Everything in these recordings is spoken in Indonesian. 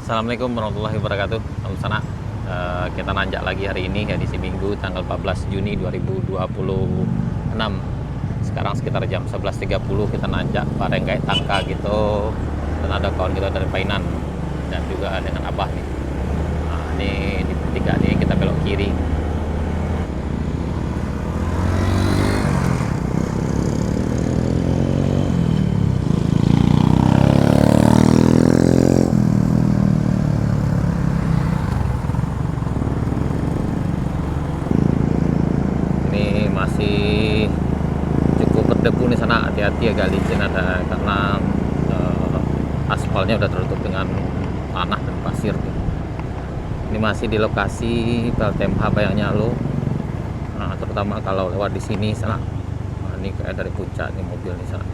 Assalamualaikum warahmatullahi wabarakatuh. Salam sana. Kita nanjak lagi hari ini, edisi Minggu tanggal 14 Juni 2026. Sekarang sekitar jam 11.30 kita nanjak bareng kayak tangka gitu. Dan ada kawan kita dari Painan dan juga dengan Abah nih. Nah, ini di tiga ini kita belok kiri. Masih cukup berdebu di sana, hati-hati agak licin ada karena aspalnya udah tertutup dengan tanah dan pasir. Ini masih di lokasi PLTMH Bayangnyalo. Nah, terutama kalau lewat di sini sana. Nah, ini kayak dari puncak nih mobil di sana.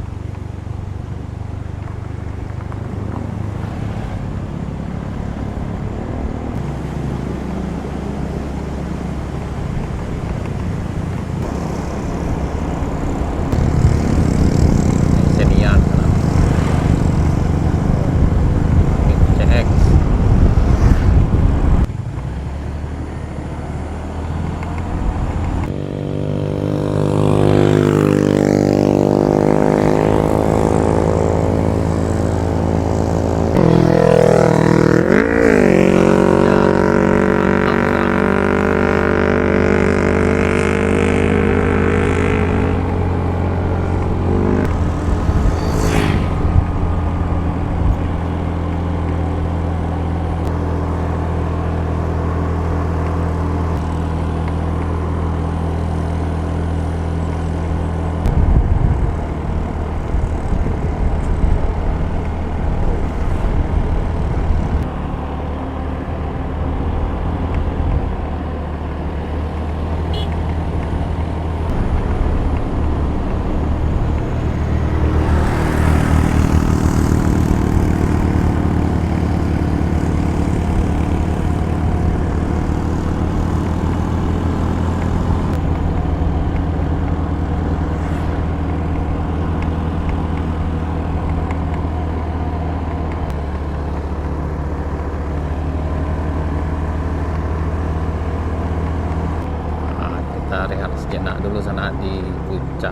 Kita rehat sejenak dulu sana di puncak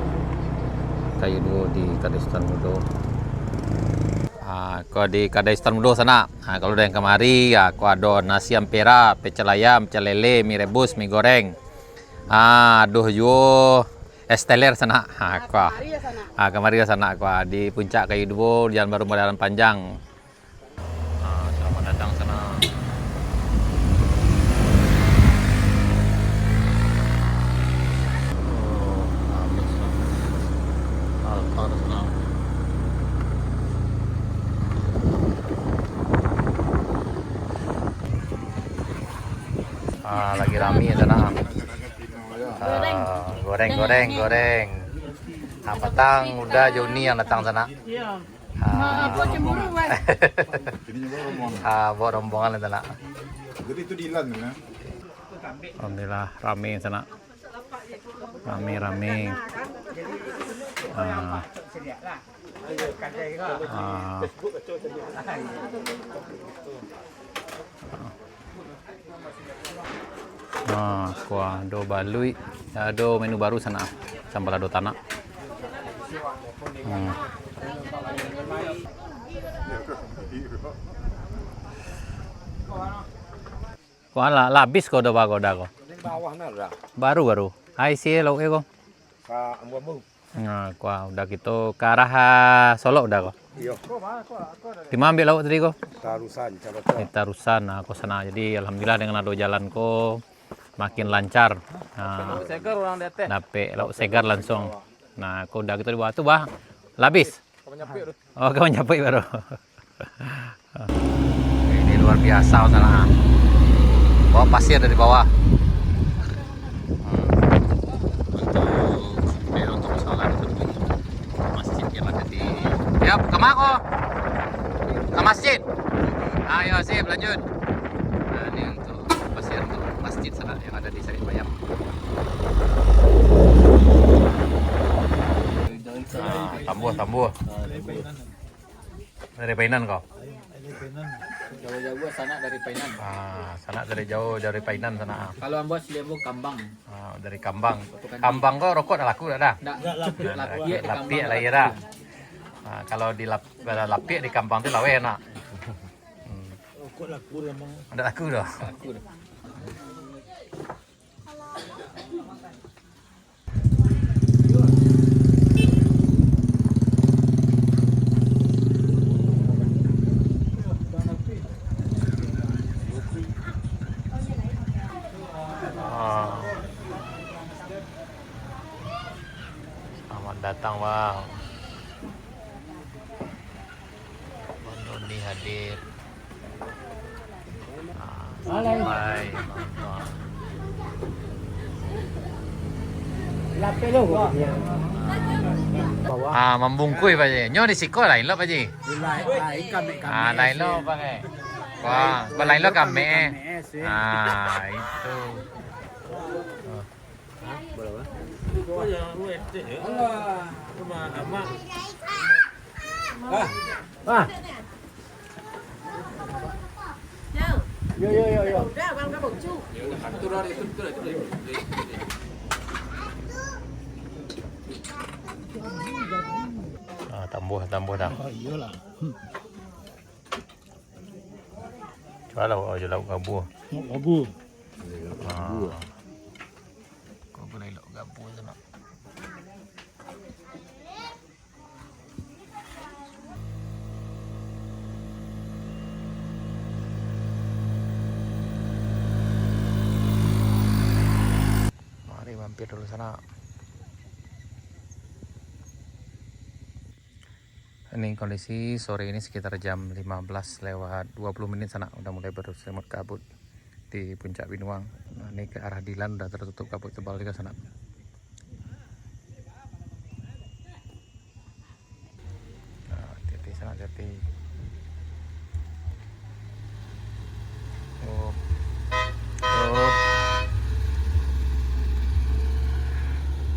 Kayu Duo di Kadestan Mudo. Kau di Kadestan Mudo sana. Kalau udah yang kemari ya, kau ada nasi ampera, pecel ayam, pecel lele, mie rebus, mie goreng. Aduh yo es teler sana. Kau. Kemari sana kau di puncak Kayu Duo, Jalan Baru Modern Panjang. Selamat datang sana. Lagi rame ya sana. Goreng. Petang udah Joni yang datang sana. Bawa rombongan sana. Jadi itu di Ilan ya? Alhamdulillah rame sana. Rame. Kuah do balui, do menu baru sana, sambal ado tanah. Kuah labis kau do bagoda kau. Bawah nara. Baru. Hai sih lo ego. Ka ambu. Kuah udah gitu ke arah Solo udah kau. Iya. Di mana ambil lauk tadi kau? Tarusan Di Tarusan, aku sana. Jadi alhamdulillah dengan ado jalan kau makin lancar. Segar orang dete. Dapet lauk segar langsung. Nah, aku udah gitu di bawah tuh, Bah. Labis. Kamu nyapuk baru. Ini luar biasa sana. Bawa pasir dari bawah. Untuk masalah itu masih sikit lah jadi. Ya, kemana kok? Ke masjid. Ayo sip lanjut. Nah, ini untuk pasir untuk masjid sana yang ada di Said Bayam. Tambuh. Dari Painan kau? Jauh-jauh sana dari Painan. Sana dari jauh dari Painan sana. Kalau ambo Siliambo Kambang. Dari Kambang. Kambang kok rokok dah laku dah. Enggak, Lapik lah ya dah. Kalau di lapik di Kambang tu lawe enak. Rokok laku memang. Ada laku dah. Laku dah. Selamat datang bang. Bang Doni hadir. Bye. Lapel lo. Membungkui Pak Ji. Nyo di siko lain lo Pak Ji. Lain kami. Lain lo Pak Ji. Wah, lain lo kami. Itu. Yo. Udah, bang kamu cu. Itu dari itu. Tambuh dah. Oh iyalah. Coba lah lauk gabu. Gabu. Kau boleh lauk gabu sana. Mari mampir dulu sana. Ini kondisi sore ini sekitar jam 15 lewat 20 menit sana udah mulai berselimut kabut di puncak Binuang. Nah, ini ke arah Dilan udah tertutup kabut tebal juga sana. Nah, hati-hati sana, hati-hati. Oh.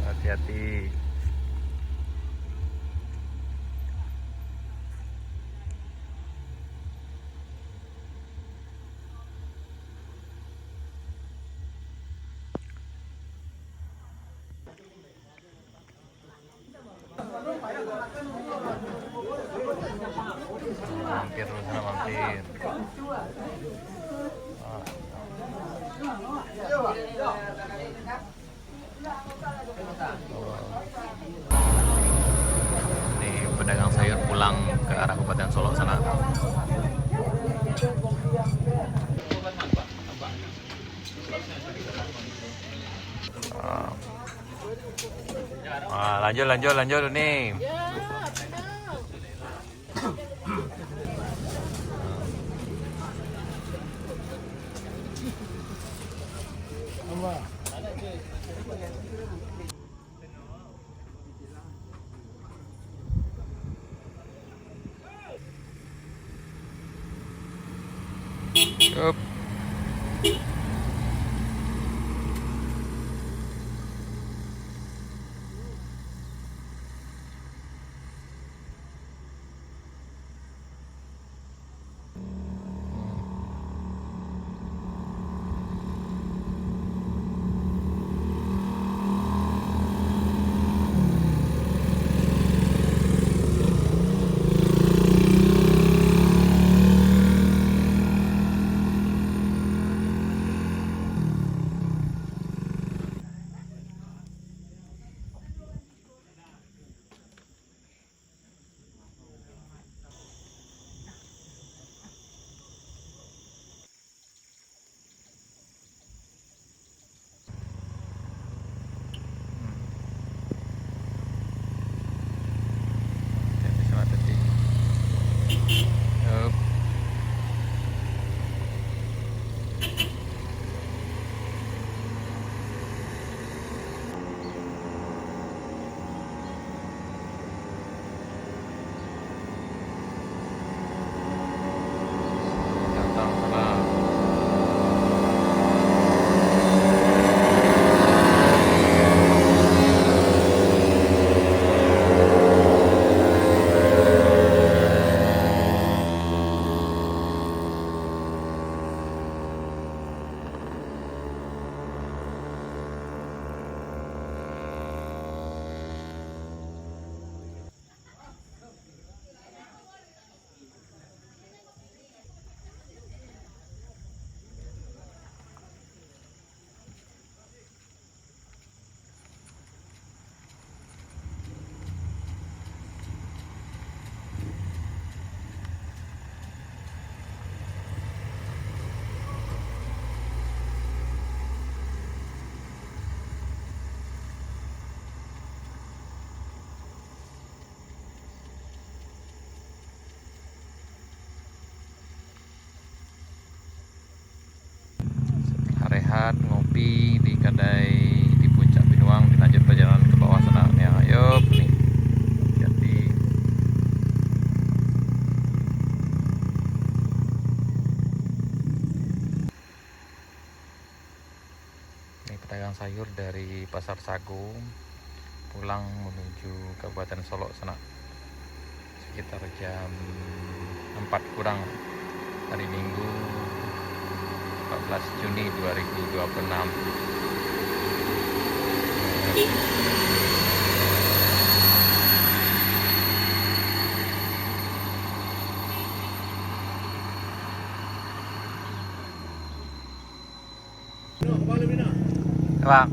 Hati-hati. Mampir dulu sana, mampir. Nih pedagang sayur pulang ke arah Kabupaten Solok sana. Lanjut nih. Yup. istirahat ngopi di kedai di puncak Binuang, dilanjut perjalanan ke bawah sana ya. Ayo nih, hati-hati. Ini pedagang sayur dari Pasar Sagu pulang menuju Kabupaten Solok sana sekitar jam 4 kurang hari Minggu 14 Juni 2026. Bang.